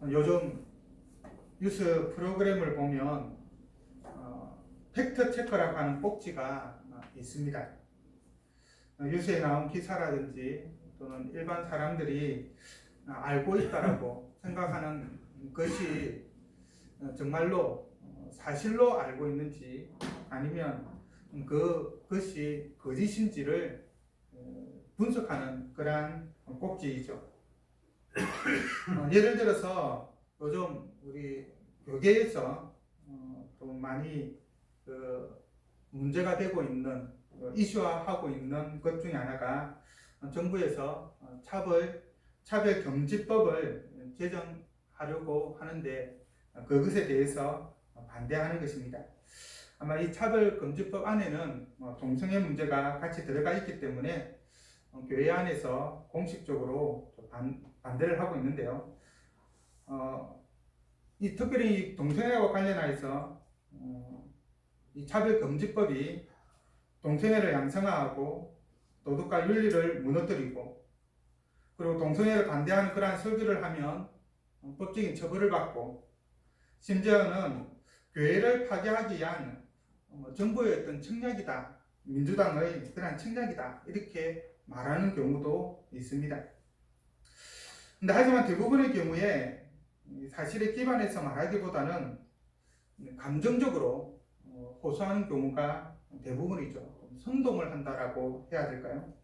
요즘 뉴스 프로그램을 보면 팩트 체크라고 하는 꼭지가 있습니다. 뉴스에 나온 기사라든지 또는 일반 사람들이 알고 있다라고 생각하는 것이 정말로 사실로 알고 있는지 아니면 그것이 거짓인지를 분석하는 그러한 꼭지이죠. 예를 들어서 요즘 우리 교계에서 또 많이 문제가 되고 있는 이슈화하고 있는 것 중에 하나가 정부에서 차별금지법을 제정하려고 하는데 그것에 대해서 반대하는 것입니다. 아마 이 차별금지법 안에는 동성애 문제가 같이 들어가 있기 때문에 교회 안에서 공식적으로 반대를 하고 있는데요. 특별히 동성애와 관련해서 이 차별금지법이 동성애를 양성화하고 도덕과 윤리를 무너뜨리고 그리고 동성애를 반대하는 그러한 설교를 하면 법적인 처벌을 받고 심지어는 교회를 파괴하기 위한 정부의 어떤 청략이다, 민주당의 그러한 청략이다 이렇게 말하는 경우도 있습니다. 근데 하지만 대부분의 경우에 사실에 기반해서 말하기보다는 감정적으로 호소하는 경우가 대부분이죠. 선동을 한다라고 해야 될까요?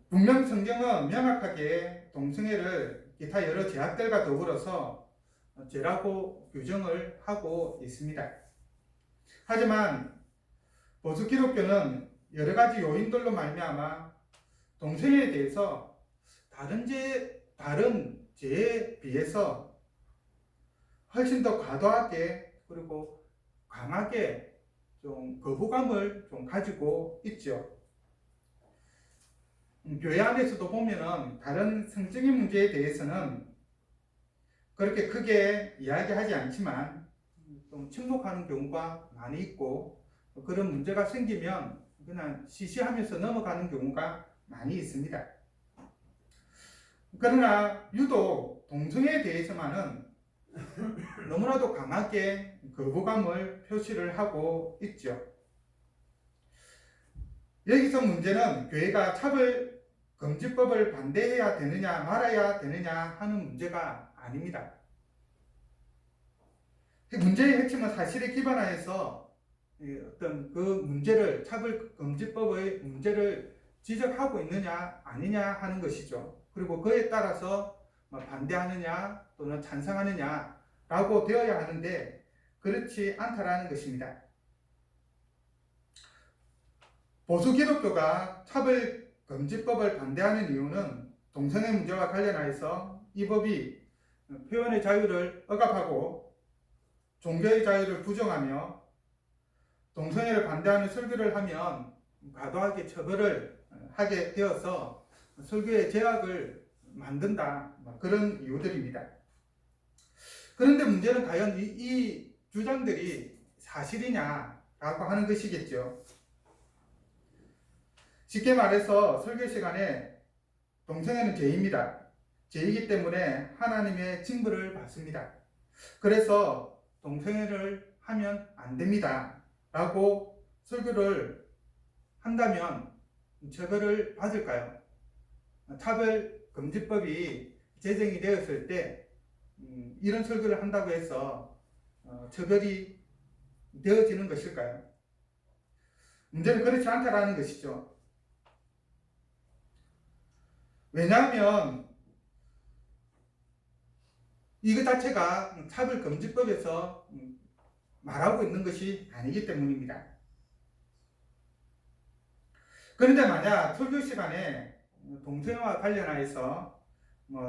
분명 성경은 명확하게 동성애를 기타 여러 제약들과 더불어서 죄라고 규정을 하고 있습니다. 하지만 보수 기독교는 여러 가지 요인들로 말미암아 동성애에 대해서 다른 죄에 비해서 훨씬 더 과도하게 그리고 강하게 좀 거부감을 좀 가지고 있죠. 교회 안에서도 보면은 다른 성적인 문제에 대해서는 그렇게 크게 이야기하지 않지만 좀 침묵하는 경우가 많이 있고 그런 문제가 생기면 그냥 시시하면서 넘어가는 경우가 많이 있습니다. 그러나 유독 동성애에 대해서만은 너무나도 강하게 거부감을 표시를 하고 있죠. 여기서 문제는 교회가 차별금지법을 반대해야 되느냐 말아야 되느냐 하는 문제가 아닙니다. 문제의 핵심은 사실에 기반하여서 어떤 그 문제를 차별금지법의 문제를 지적하고 있느냐 아니냐 하는 것이죠. 그리고 그에 따라서 반대하느냐 또는 찬성하느냐 라고 되어야 하는데 그렇지 않다라는 것입니다. 보수 기독교가 차별금지법을 반대하는 이유는 동성애 문제와 관련하여서 이 법이 표현의 자유를 억압하고 종교의 자유를 부정하며 동성애를 반대하는 설교를 하면 과도하게 처벌을 하게 되어서 설교의 제약을 만든다 그런 이유들입니다. 그런데 문제는 과연 이 주장들이 사실이냐라고 하는 것이겠죠. 쉽게 말해서 설교 시간에 동성애는 죄입니다. 죄이기 때문에 하나님의 징벌을 받습니다. 그래서 동성애를 하면 안 됩니다. 라고 설교를 한다면 처벌을 받을까요? 차별금지법이 제정이 되었을 때 이런 설교를 한다고 해서 처벌이 되어지는 것일까요? 문제는 그렇지 않다라는 것이죠. 왜냐하면 이것 자체가 차별금지법에서 말하고 있는 것이 아니기 때문입니다. 그런데 만약 설교 시간에 동성애와 관련하여서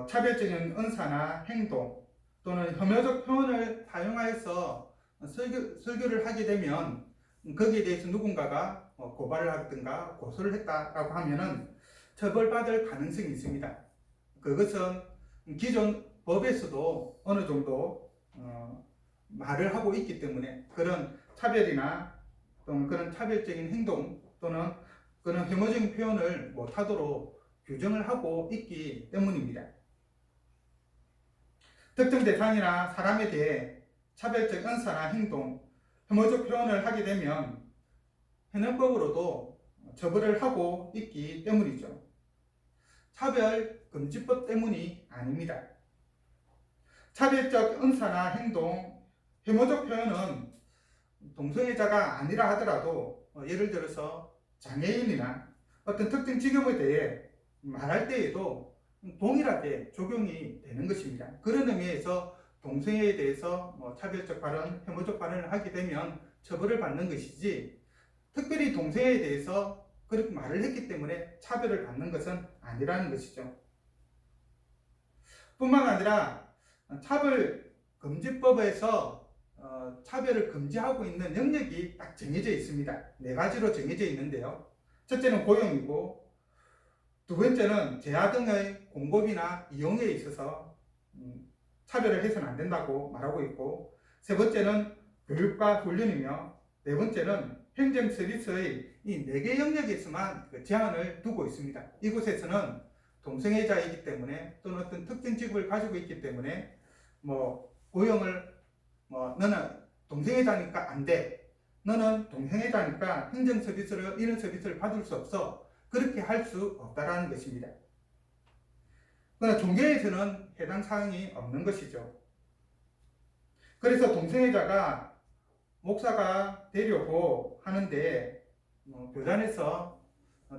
차별적인 언사나 행동 또는 혐오적 표현을 사용하여서 설교를 하게 되면 거기에 대해서 누군가가 고발을 하든가 고소를 했다라고 하면은 처벌받을 가능성이 있습니다. 그것은 기존 법에서도 어느 정도 말을 하고 있기 때문에 그런 차별이나 또는 그런 차별적인 행동 또는 그런 혐오적인 표현을 못하도록 규정을 하고 있기 때문입니다. 특정 대상이나 사람에 대해 차별적 언사나 행동, 혐오적 표현을 하게 되면 현행법으로도 처벌을 하고 있기 때문이죠. 차별금지법 때문이 아닙니다. 차별적 언사나 행동, 혐오적 표현은 동성애자가 아니라 하더라도 예를 들어서 장애인이나 어떤 특정 직업에 대해 말할 때에도 동일하게 적용이 되는 것입니다. 그런 의미에서 동성애에 대해서 차별적 발언, 혐오적 발언을 하게 되면 처벌을 받는 것이지, 특별히 동성애에 대해서 그렇게 말을 했기 때문에 차별을 받는 것은 아니라는 것이죠. 뿐만 아니라 차별금지법에서 차별을 금지하고 있는 영역이 딱 정해져 있습니다. 4가지로 정해져 있는데요. 첫째는 고용이고, 두 번째는 재화 등의 공급이나 이용에 있어서 차별을 해서는 안 된다고 말하고 있고, 세 번째는 교육과 훈련이며, 네 번째는 행정 서비스의 이 4개 영역에서만 제한을 두고 있습니다. 이곳에서는 동성애자이기 때문에 또는 어떤 특정 직업을 가지고 있기 때문에 고용을 너는 동성애자니까 안 돼, 너는 동성애자니까 행정 서비스를 이런 서비스를 받을 수 없어, 그렇게 할 수 없다라는 것입니다. 그러나 종교에서는 해당 사항이 없는 것이죠. 그래서 동성애자가 목사가 되려고 하는데 교단에서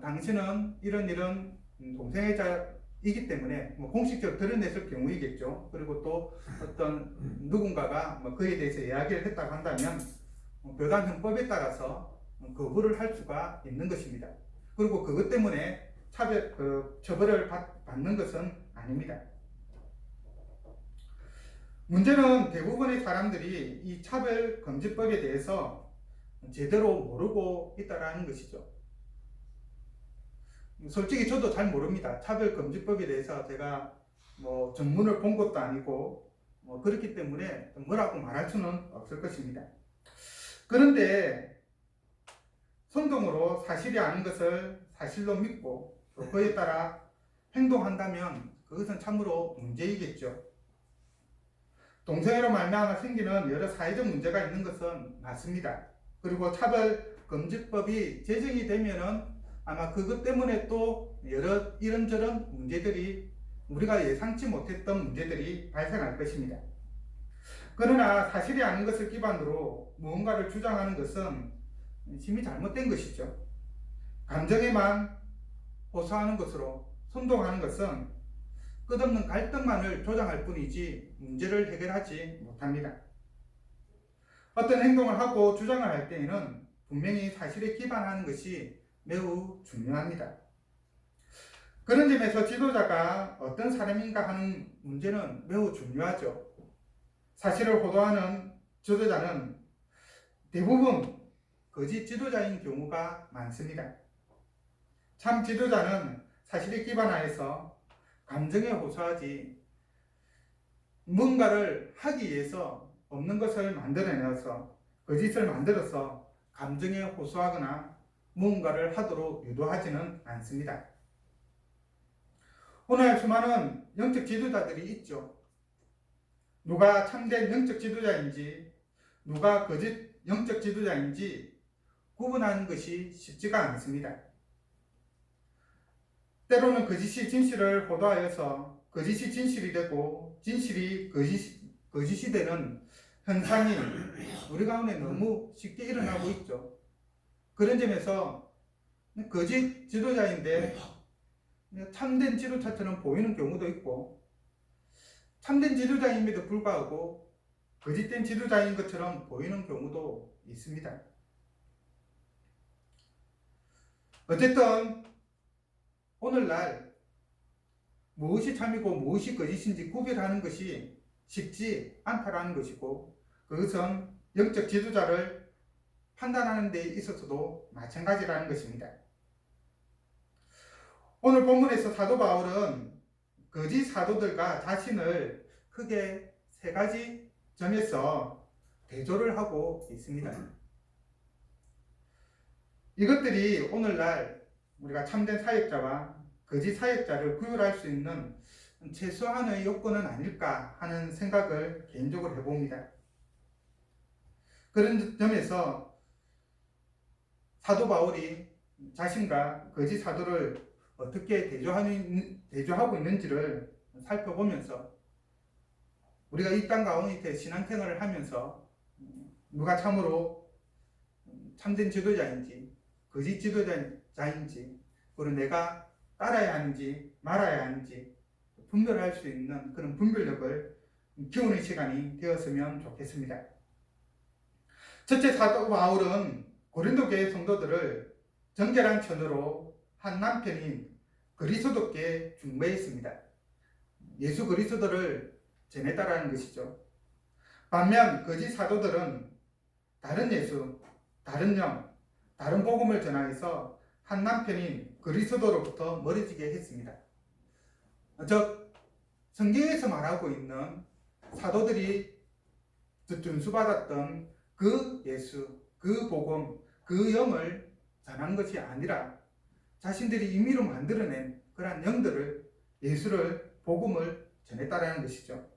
당신은 이런 동성애자이기 때문에 공식적으로 드러냈을 경우이겠죠. 그리고 또 어떤 누군가가 그에 대해서 이야기를 했다고 한다면 교단 형법에 따라서 거부를 할 수가 있는 것입니다. 그리고 그것 때문에 처벌을 받는 것은 아닙니다. 문제는 대부분의 사람들이 이 차별금지법에 대해서 제대로 모르고 있다는 것이죠. 솔직히 저도 잘 모릅니다. 차별금지법에 대해서 제가 전문을 본 것도 아니고 그렇기 때문에 뭐라고 말할 수는 없을 것입니다. 그런데 선동으로 사실이 아닌 것을 사실로 믿고 또 그에 따라 행동한다면 그것은 참으로 문제이겠죠. 동성애로 말미암아 생기는 여러 사회적 문제가 있는 것은 맞습니다. 그리고 차별금지법이 제정이 되면은 아마 그것 때문에 또 여러 이런저런 문제들이, 우리가 예상치 못했던 문제들이 발생할 것입니다. 그러나 사실이 아닌 것을 기반으로 무언가를 주장하는 것은 심히 잘못된 것이죠. 감정에만 호소하는 것으로 선동하는 것은 끝없는 갈등만을 조장할 뿐이지 문제를 해결하지 못합니다. 어떤 행동을 하고 주장을 할 때에는 분명히 사실에 기반하는 것이 매우 중요합니다. 그런 점에서 지도자가 어떤 사람인가 하는 문제는 매우 중요하죠. 사실을 호도하는 지도자는 대부분 거짓 지도자인 경우가 많습니다. 참 지도자는 사실에 기반하여서 감정에 호소하지, 뭔가를 하기 위해서 없는 것을 만들어내서 거짓을 만들어서 감정에 호소하거나 무언가를 하도록 유도하지는 않습니다. 오늘 수많은 영적 지도자들이 있죠. 누가 참된 영적 지도자인지 누가 거짓 영적 지도자인지 구분하는 것이 쉽지가 않습니다. 때로는 거짓이 진실을 호도하여서 거짓이 진실이 되고 진실이 거짓이 되는 현상이 우리 가운데 너무 쉽게 일어나고 있죠. 그런 점에서 거짓 지도자인데 참된 지도자처럼 보이는 경우도 있고, 참된 지도자임에도 불구하고 거짓된 지도자인 것처럼 보이는 경우도 있습니다. 어쨌든 오늘날 무엇이 참이고 무엇이 거짓인지 구별하는 것이 쉽지 않다라는 것이고, 그것은 영적 지도자를 판단하는 데 있어서도 마찬가지라는 것입니다. 오늘 본문에서 사도 바울은 거짓 사도들과 자신을 크게 3가지 점에서 대조를 하고 있습니다. 이것들이 오늘날 우리가 참된 사역자와 거짓 사역자를 구별할 수 있는 최소한의 요건은 아닐까 하는 생각을 개인적으로 해봅니다. 그런 점에서 사도 바울이 자신과 거짓 사도를 어떻게 대조하고 있는지를 살펴보면서 우리가 이 땅 가운데 신앙생활을 하면서 누가 참으로 참된 지도자인지 거짓 지도자인지 그리고 내가 따라야 하는지 말아야 하는지 분별할 수 있는 그런 분별력을 키우는 시간이 되었으면 좋겠습니다. 첫째, 사도 바울은 고린도 교회 성도들을 정결한 천으로 한 남편인 그리스도께 중매했습니다. 예수 그리스도를 전했다라는 것이죠. 반면 거짓 사도들은 다른 예수, 다른 영, 다른 복음을 전하여서 한 남편인 그리스도로부터 멀어지게 했습니다. 즉 성경에서 말하고 있는 사도들이 준수받았던 그 예수, 그 복음, 그 영을 전한 것이 아니라 자신들이 임의로 만들어낸 그러한 영들을, 예수를, 복음을 전했다라는 것이죠.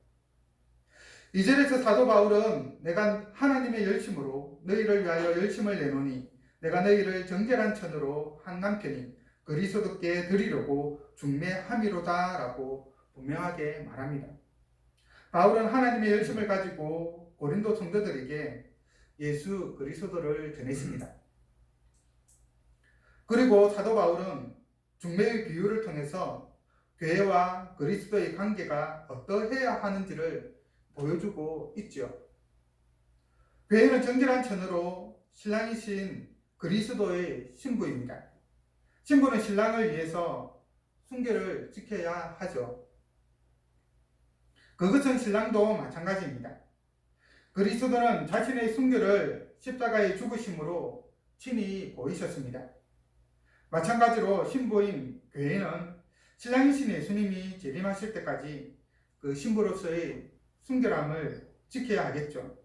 2절에서 사도 바울은 내가 하나님의 열심으로 너희를 위하여 열심을 내노니 내가 너희를 정결한 천으로 한 남편인 그리스도께 드리려고 중매함이로다 라고 분명하게 말합니다. 바울은 하나님의 열심을 가지고 고린도 성도들에게 예수 그리스도를 전했습니다. 그리고 사도 바울은 중매의 비유를 통해서 교회와 그리스도의 관계가 어떠해야 하는지를 보여주고 있죠. 교회는 정결한 천으로 신랑이신 그리스도의 신부입니다. 신부는 신랑을 위해서 순결을 지켜야 하죠. 그것은 신랑도 마찬가지입니다. 그리스도는 자신의 순결을 십자가의 죽으심으로 친히 보이셨습니다. 마찬가지로 신부인 교회는 신랑이신 예수님이 재림하실 때까지 그 신부로서의 순결함을 지켜야 하겠죠.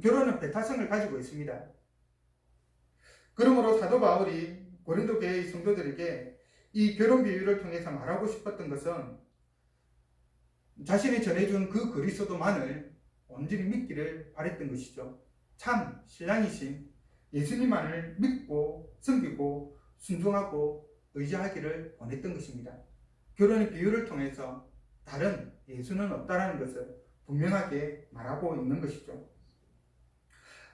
결혼은 배타성을 가지고 있습니다. 그러므로 사도 바울이 고린도 교회의 성도들에게 이 결혼 비유를 통해서 말하고 싶었던 것은 자신이 전해준 그 그리스도만을 온전히 믿기를 바랬던 것이죠. 참 신랑이신 예수님만을 믿고 섬기고 순종하고 의지하기를 원했던 것입니다. 결혼의 비유를 통해서 다른 예수는 없다라는 것을 분명하게 말하고 있는 것이죠.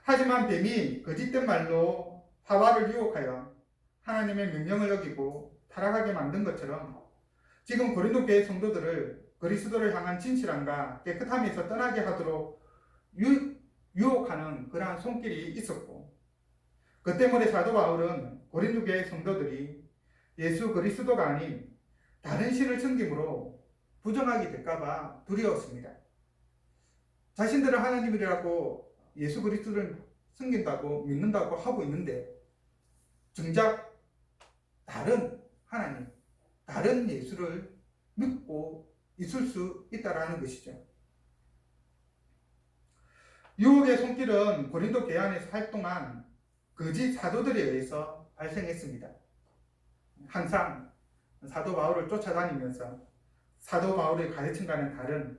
하지만 뱀이 거짓된 말로 하와를 유혹하여 하나님의 명령을 어기고 타락하게 만든 것처럼 지금 고린도 교회 성도들을 그리스도를 향한 진실함과 깨끗함에서 떠나게 하도록 유혹하는 그러한 손길이 있었고, 그 때문에 사도 바울은 고린도 교회 성도들이 예수 그리스도가 아닌 다른 신을 섬김으로 부정하게 될까봐 두려웠습니다. 자신들은 하나님이라고 예수 그리스도를 섬긴다고 믿는다고 하고 있는데 정작 다른 하나님, 다른 예수를 믿고 있을 수 있다라는 것이죠. 유혹의 손길은 고린도 교회 안에서 활동한 거짓 사도들에 의해서 발생했습니다. 항상 사도 바울을 쫓아다니면서 사도 바울의 가르침과는 다른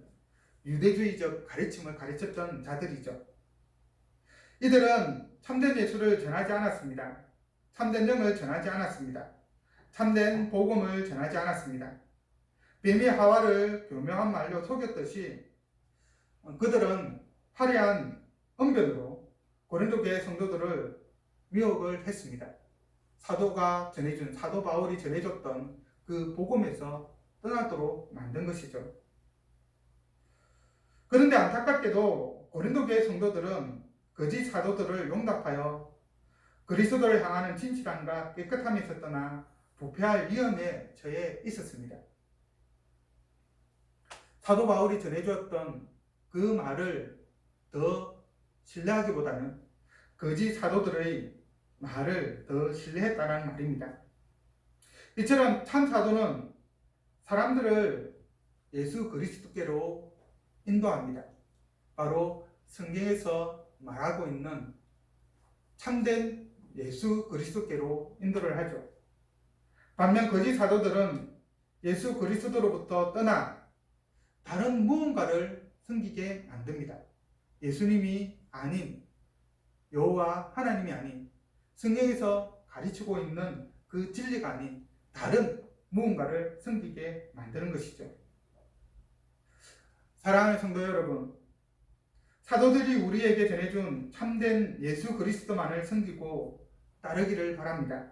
유대주의적 가르침을 가르쳤던 자들이죠. 이들은 참된 예수를 전하지 않았습니다. 참된 영을 전하지 않았습니다. 참된 복음을 전하지 않았습니다. 뱀이 하와를 교묘한 말로 속였듯이 그들은 화려한 언변으로 고린도 교회 성도들을 미혹을 했습니다. 사도 바울이 전해줬던 그 복음에서 떠나도록 만든 것이죠. 그런데 안타깝게도 고린도 교회 성도들은 거짓 사도들을 용납하여 그리스도를 향하는 진실함과 깨끗함에서 떠나 부패할 위험에 처해 있었습니다. 사도 바울이 전해주었던 그 말을 더 신뢰하기보다는 거짓 사도들의 말을 더 신뢰했다는 말입니다. 이처럼 참 사도는 사람들을 예수 그리스도께로 인도합니다. 바로 성경에서 말하고 있는 참된 예수 그리스도께로 인도를 하죠. 반면 거짓 사도들은 예수 그리스도로부터 떠나 다른 무언가를 섬기게 만듭니다. 예수님이 아닌, 여호와 하나님이 아닌, 성경에서 가르치고 있는 그 진리가 아닌 다른 무언가를 섬기게 만드는 것이죠. 사랑하는 성도 여러분, 사도들이 우리에게 전해준 참된 예수 그리스도만을 섬기고 따르기를 바랍니다.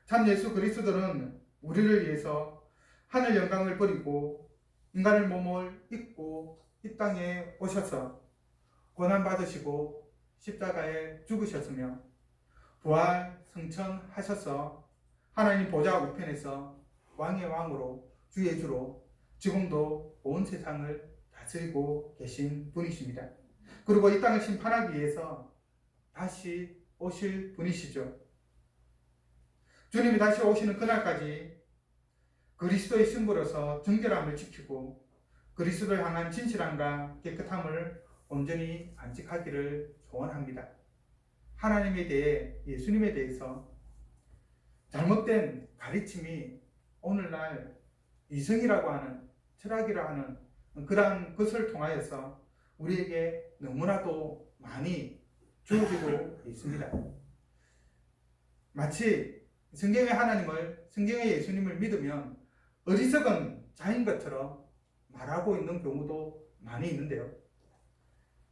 참 예수 그리스도는 우리를 위해서 하늘 영광을 버리고 인간의 몸을 입고 이 땅에 오셔서 고난받으시고 십자가에 죽으셨으며 부활 승천하셔서 하나님 보좌 우편에서 왕의 왕으로 주의 주로 지금도 온 세상을 다스리고 계신 분이십니다. 그리고 이 땅을 심판하기 위해서 다시 오실 분이시죠. 주님이 다시 오시는 그날까지 그리스도의 신부로서 정결함을 지키고 그리스도를 향한 진실함과 깨끗함을 온전히 간직하기를 소원합니다. 하나님에 대해, 예수님에 대해서 잘못된 가르침이 오늘날 이성이라고 하는, 철학이라 하는 그러한 것을 통하여서 우리에게 너무나도 많이 주어지고 있습니다. 마치 성경의 하나님을, 성경의 예수님을 믿으면 어리석은 자인 것처럼 말하고 있는 경우도 많이 있는데요.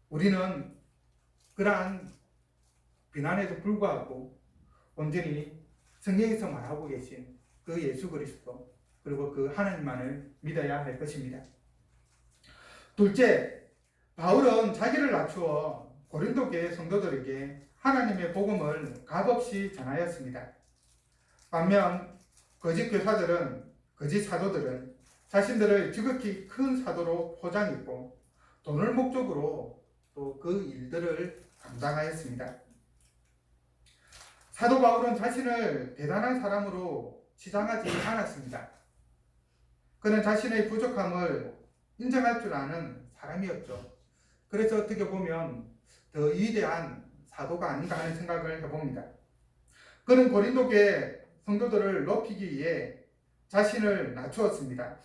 우리는 그러한 비난에도 불구하고 온전히 성경에서 말하고 계신 그 예수 그리스도, 그리고 그 하나님만을 믿어야 할 것입니다. 둘째, 바울은 자기를 낮추어 고린도 교회 성도들에게 하나님의 복음을 값없이 전하였습니다. 반면 거짓 교사들은, 거짓 사도들은 자신들을 지극히 큰 사도로 포장했고 돈을 목적으로 또 그 일들을 감당하였습니다. 사도 바울은 자신을 대단한 사람으로 치장하지 않았습니다. 그는 자신의 부족함을 인정할 줄 아는 사람이었죠. 그래서 어떻게 보면 더 위대한 사도가 아닌가 하는 생각을 해봅니다. 그는 고린도 교회 성도들을 높이기 위해 자신을 낮추었습니다.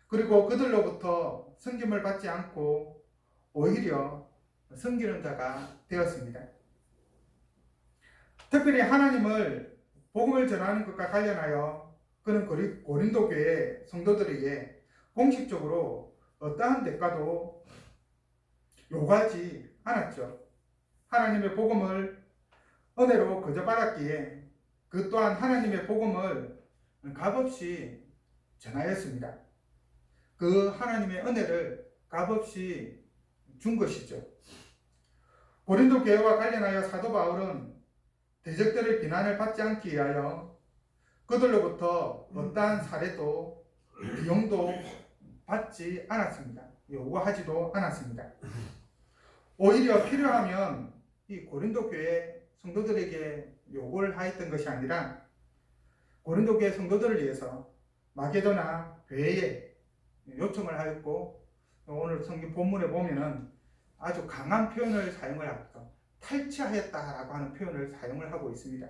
그리고 그들로부터 섬김을 받지 않고 오히려 섬기는 자가 되었습니다. 특별히 하나님을, 복음을 전하는 것과 관련하여 그는 고린도 교회 성도들에게 공식적으로 어떠한 대가도 요구하지 않았죠. 하나님의 복음을 은혜로 거저 받았기에 그 또한 하나님의 복음을 값없이 전하였습니다. 그 하나님의 은혜를 값없이 준 것이죠. 고린도 교회와 관련하여 사도 바울은 대적들의 비난을 받지 않기 위하여 그들로부터 어떠한 사례도 비용도 받지 않았습니다. 요구하지도 않았습니다. 오히려 필요하면 이 고린도 교회 성도들에게 요구를 하였던 것이 아니라 고린도 교회 성도들을 위해서 마게도나 교회에 요청을 하였고, 오늘 성경 본문에 보면은 아주 강한 표현을 사용을 합니다. 탈취하였다라고 하는 표현을 사용을 하고 있습니다.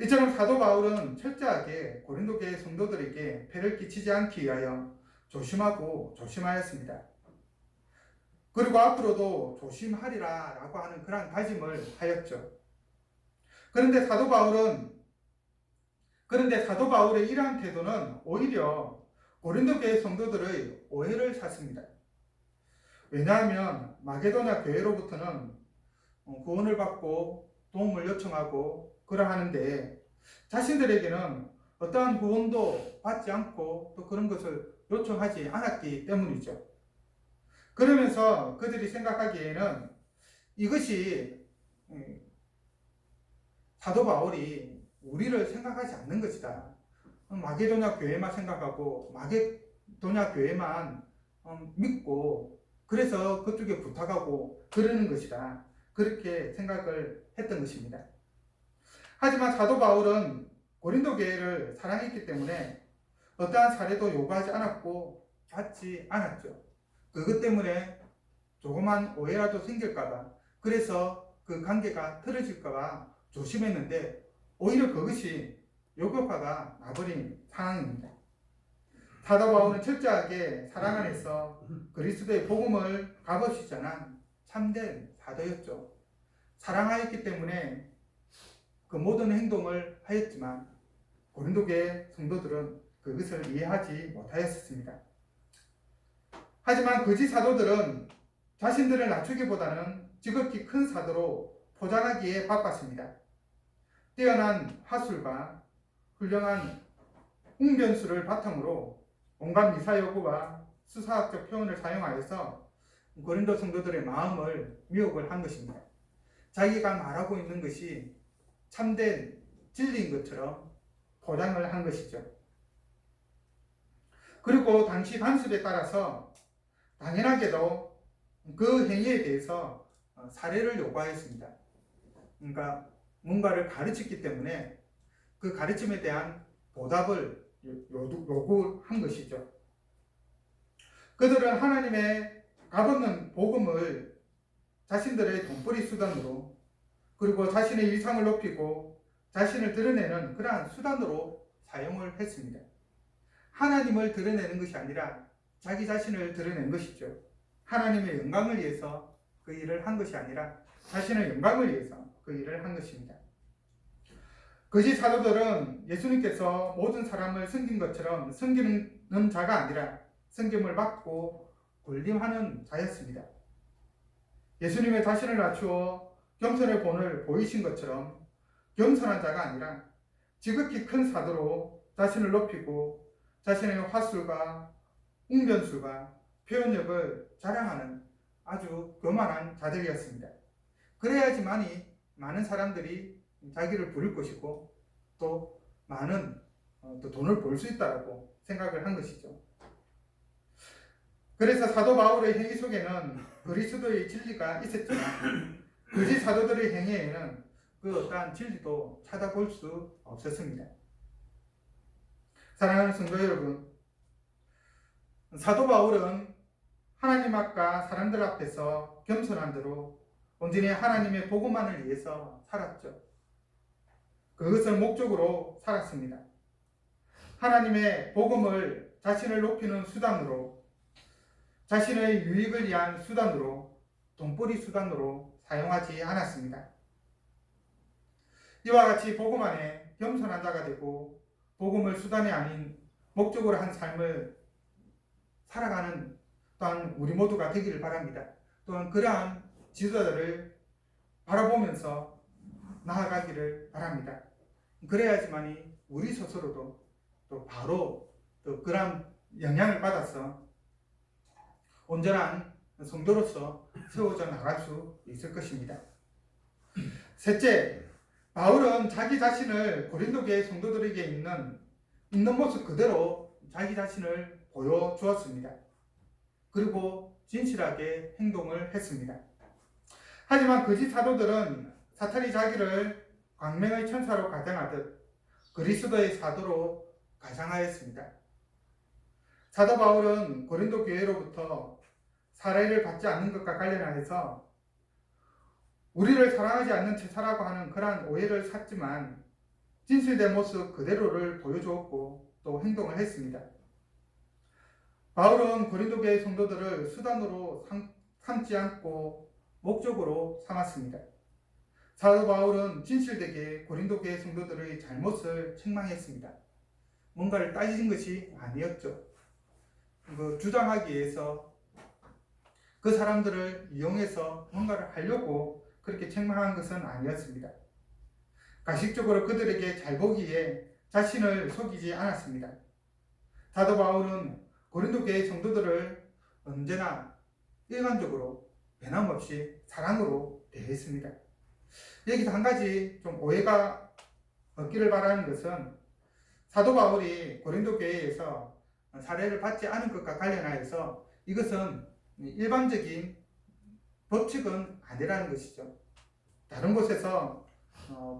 이처럼 사도 바울은 철저하게 고린도 교회 성도들에게 폐를 끼치지 않기 위하여 조심하고 조심하였습니다. 그리고 앞으로도 조심하리라라고 하는 그런 다짐을 하였죠. 그런데 사도 바울의 이러한 태도는 오히려 고린도 교회 성도들의 오해를 샀습니다. 왜냐하면 마게도냐 교회로부터는 구원을 받고 도움을 요청하고 그러하는데 자신들에게는 어떠한 구원도 받지 않고 또 그런 것을 요청하지 않았기 때문이죠. 그러면서 그들이 생각하기에는 이것이 사도 바울이 우리를 생각하지 않는 것이다. 마게도냐 교회만 생각하고 마게도냐 교회만 믿고 그래서 그쪽에 부탁하고 그러는 것이다. 그렇게 생각을 했던 것입니다. 하지만 사도 바울은 고린도 교회를 사랑했기 때문에 어떠한 사례도 요구하지 않았고 받지 않았죠. 그것 때문에 조그만 오해라도 생길까봐, 그래서 그 관계가 틀어질까봐 조심했는데 오히려 그것이 역효과가 나버린 상황입니다. 사도 바울은 철저하게 사랑 안에서 그리스도의 복음을 값없이 전한 참된 사도였죠. 사랑하였기 때문에 그 모든 행동을 하였지만 고린도교의 성도들은 그것을 이해하지 못하였습니다. 하지만 거짓 사도들은 자신들을 낮추기보다는 지극히 큰 사도로 포장하기에 바빴습니다. 뛰어난 화술과 훌륭한 웅변수를 바탕으로 온갖 미사여구와 수사학적 표현을 사용하여서 고린도 성도들의 마음을 미혹을 한 것입니다. 자기가 말하고 있는 것이 참된 진리인 것처럼 포장을 한 것이죠. 그리고 당시 관습에 따라서 당연하게도 그 행위에 대해서 사례를 요구하였습니다. 그러니까 뭔가를 가르쳤기 때문에 그 가르침에 대한 보답을 요구한 것이죠. 그들은 하나님의 값없는 복음을 자신들의 돈벌이 수단으로, 그리고 자신의 일상을 높이고 자신을 드러내는 그러한 수단으로 사용을 했습니다. 하나님을 드러내는 것이 아니라 자기 자신을 드러낸 것이죠. 하나님의 영광을 위해서 그 일을 한 것이 아니라 자신의 영광을 위해서 그 일을 한 것입니다. 거짓 사도들은 예수님께서 모든 사람을 섬긴 것처럼 섬기는 자가 아니라 섬김을 받고 군림하는 자였습니다. 예수님의 자신을 낮추어 겸손의 본을 보이신 것처럼 겸손한 자가 아니라 지극히 큰 사도로 자신을 높이고 자신의 화술과 웅변술과 표현력을 자랑하는 아주 교만한 자들이었습니다. 그래야지만이 많은 사람들이 자기를 부를 것이고 또 많은 또 돈을 벌 수 있다고 생각을 한 것이죠. 그래서 사도 바울의 행위 속에는 그리스도의 진리가 있었지만 거짓 사도들의 행위에는 그 어떠한 진리도 찾아볼 수 없었습니다. 사랑하는 성도 여러분, 사도 바울은 하나님 앞과 사람들 앞에서 겸손한 대로 온전히 하나님의 복음만을 위해서 살았죠. 그것을 목적으로 살았습니다. 하나님의 복음을 자신을 높이는 수단으로, 자신의 유익을 위한 수단으로, 돈벌이 수단으로 사용하지 않았습니다. 이와 같이 복음 안에 겸손한 자가 되고 복음을 수단이 아닌 목적으로 한 삶을 살아가는 또한 우리 모두가 되기를 바랍니다. 또한 그러한 지도자들을 바라보면서 나아가기를 바랍니다. 그래야지만이 우리 스스로도 또 바로 또 그러한 영향을 받아서 온전한 성도로서 세워져 나갈 수 있을 것입니다. 셋째, 바울은 자기 자신을 고린도 교회 성도들에게 있는 모습 그대로 자기 자신을 보여주었습니다. 그리고 진실하게 행동을 했습니다. 하지만 거짓 사도들은 사탄이 자기를 광명의 천사로 가장하듯 그리스도의 사도로 가장하였습니다. 사도 바울은 고린도 교회로부터 사례를 받지 않는 것과 관련하여서 우리를 사랑하지 않는 채사라고 하는 그러한 오해를 샀지만 진실된 모습 그대로를 보여주었고 또 행동을 했습니다. 바울은 고린도 교회 성도들을 수단으로 삼지 않고 목적으로 삼았습니다. 사도 바울은 진실되게 고린도 교회 성도들의 잘못을 책망했습니다. 뭔가를 따지는 것이 아니었죠. 주장하기 위해서 그 사람들을 이용해서 뭔가를 하려고 그렇게 책망한 것은 아니었습니다. 가식적으로 그들에게 잘 보기에 자신을 속이지 않았습니다. 사도 바울은 고린도 교회 성도들을 언제나 일관적으로 변함없이 사랑으로 대했습니다. 여기서 한 가지 좀 오해가 없기를 바라는 것은 사도 바울이 고린도 교회에서 사례를 받지 않은 것과 관련하여서 이것은 일반적인 법칙은 아니라는 것이죠. 다른 곳에서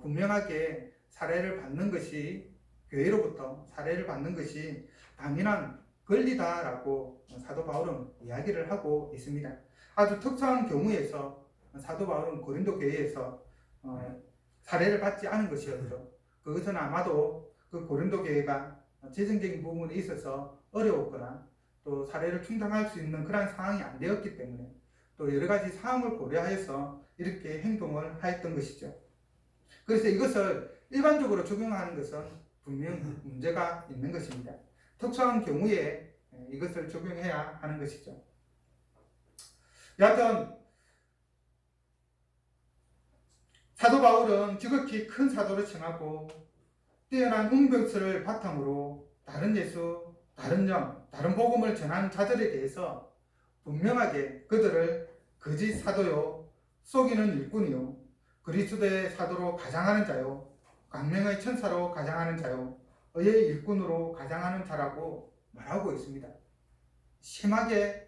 분명하게 사례를 받는 것이, 교회로부터 사례를 받는 것이 당연한 권리다라고 사도 바울은 이야기를 하고 있습니다. 아주 특수한 경우에서 사도 바울은 고린도 교회에서 사례를 받지 않은 것이었죠. 그것은 아마도 그 고린도 교회가 재정적인 부분에 있어서 어려웠거나 또 사례를 충당할 수 있는 그런 상황이 안 되었기 때문에 또 여러 가지 상황을 고려하여서 이렇게 행동을 하였던 것이죠. 그래서 이것을 일반적으로 적용하는 것은 분명 문제가 있는 것입니다. 특수한 경우에 이것을 적용해야 하는 것이죠. 여하튼 사도 바울은 지극히 큰 사도로 칭하고 뛰어난 웅병설을 바탕으로 다른 예수, 다른 영, 다른 복음을 전하는 자들에 대해서 분명하게 그들을 거짓 사도요, 속이는 일꾼이요, 그리스도의 사도로 가장하는 자요, 광명의 천사로 가장하는 자요, 의의 일꾼으로 가장하는 자라고 말하고 있습니다. 심하게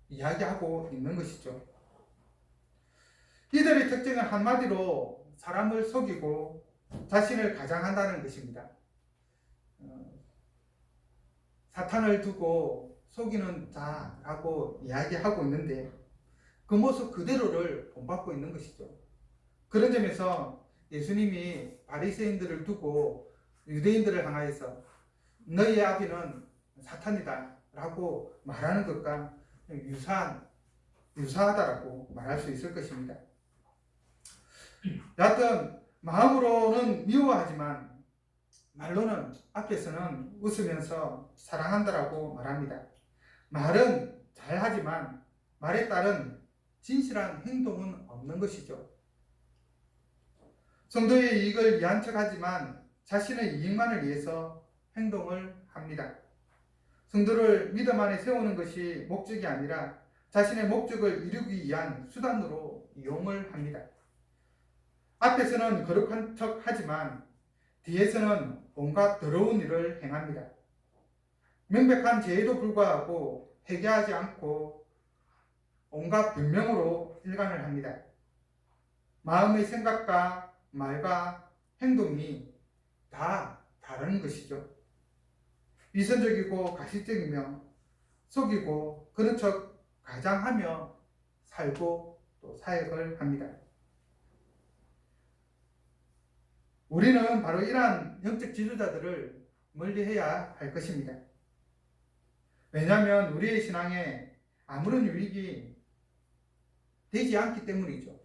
이야기하고 있는 것이죠. 이들의 특징은 한마디로 사람을 속이고 자신을 가장한다는 것입니다. 사탄을 두고 속이는 자라고 이야기하고 있는데 그 모습 그대로를 본받고 있는 것이죠. 그런 점에서 예수님이 바리새인들을 두고 유대인들을 향하여서 너희의 아비는 사탄이다 라고 말하는 것과 유사하다라고 말할 수 있을 것입니다. 여하튼 마음으로는 미워하지만 말로는 앞에서는 웃으면서 사랑한다라고 말합니다. 말은 잘하지만 말에 따른 진실한 행동은 없는 것이죠. 성도의 이익을 위한 척하지만 자신의 이익만을 위해서 행동을 합니다. 성도를 믿음 안에 세우는 것이 목적이 아니라 자신의 목적을 이루기 위한 수단으로 이용을 합니다. 앞에서는 거룩한 척 하지만 뒤에서는 온갖 더러운 일을 행합니다. 명백한 죄에도 불구하고 회개하지 않고 온갖 변명으로 일관을 합니다. 마음의 생각과 말과 행동이 다 다른 것이죠. 위선적이고 가식적이며 속이고 그런 척 가장하며 살고 또 사역을 합니다. 우리는 바로 이러한 영적 지도자들을 멀리해야 할 것입니다. 왜냐하면 우리의 신앙에 아무런 유익이 되지 않기 때문이죠.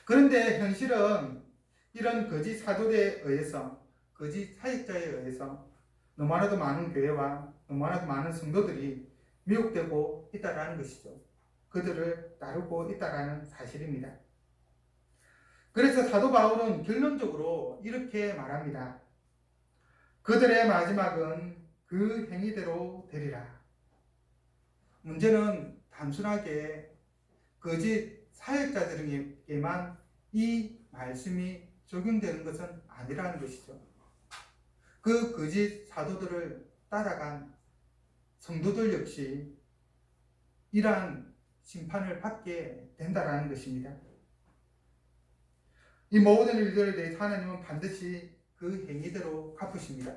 그런데 현실은 이런 거짓 사도에 의해서, 거짓 사역자에 의해서 너무나도 많은 교회와 너무나도 많은 성도들이 미혹되고 있다는 것이죠. 그들을 따르고 있다는 사실입니다. 그래서 사도 바울은 결론적으로 이렇게 말합니다. 그들의 마지막은 그 행위대로 되리라. 문제는 단순하게 거짓 사역자들에게만 이 말씀이 적용되는 것은 아니라는 것이죠. 그 거짓 사도들을 따라간 성도들 역시 이러한 심판을 받게 된다는 것입니다. 이 모든 일들에 대해서 하나님은 반드시 그 행위대로 갚으십니다.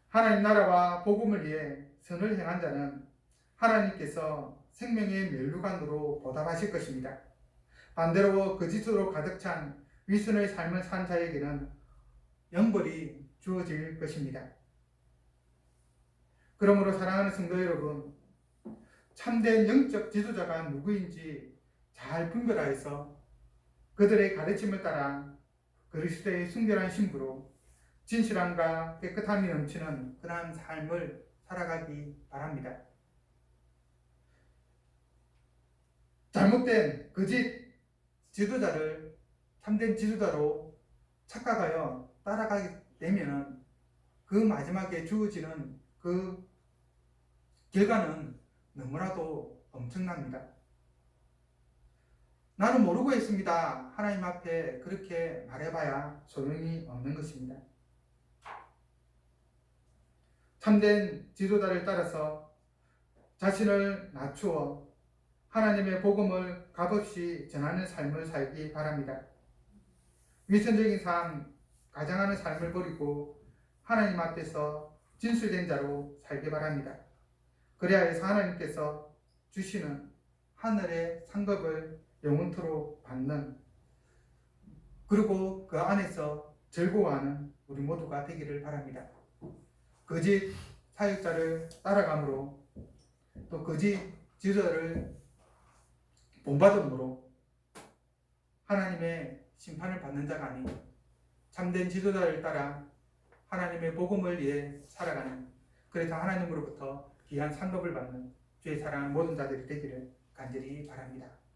하나님 나라와 복음을 위해 선을 행한 자는 하나님께서 생명의 면류관으로 보답하실 것입니다. 반대로 거짓으로 가득 찬 위선의 삶을 산 자에게는 영벌이 주어질 것입니다. 그러므로 사랑하는 성도 여러분, 참된 영적 지도자가 누구인지 잘 분별하여서 그들의 가르침을 따라 그리스도의 순결한 신부로 진실함과 깨끗함이 넘치는 그러한 삶을 살아가기 바랍니다. 잘못된 거짓 지도자를 참된 지도자로 착각하여 따라가게 되면 그 마지막에 주어지는 그 결과는 너무나도 엄청납니다. 나는 모르고 있습니다. 하나님 앞에 그렇게 말해봐야 소용이 없는 것입니다. 참된 지도자를 따라서 자신을 낮추어 하나님의 복음을 값없이 전하는 삶을 살기 바랍니다. 위선적인 삶, 가장하는 삶을 버리고 하나님 앞에서 진술된 자로 살기 바랍니다. 그래야 해서 하나님께서 주시는 하늘의 상급을 영원토록 받는, 그리고 그 안에서 즐거워하는 우리 모두가 되기를 바랍니다. 거짓 사역자를 따라감으로 또 거짓 지도자를 본받음으로 하나님의 심판을 받는 자가 아닌 참된 지도자를 따라 하나님의 복음을 위해 살아가는, 그래서 하나님으로부터 귀한 상급을 받는 주의 사랑하는 모든 자들이 되기를 간절히 바랍니다.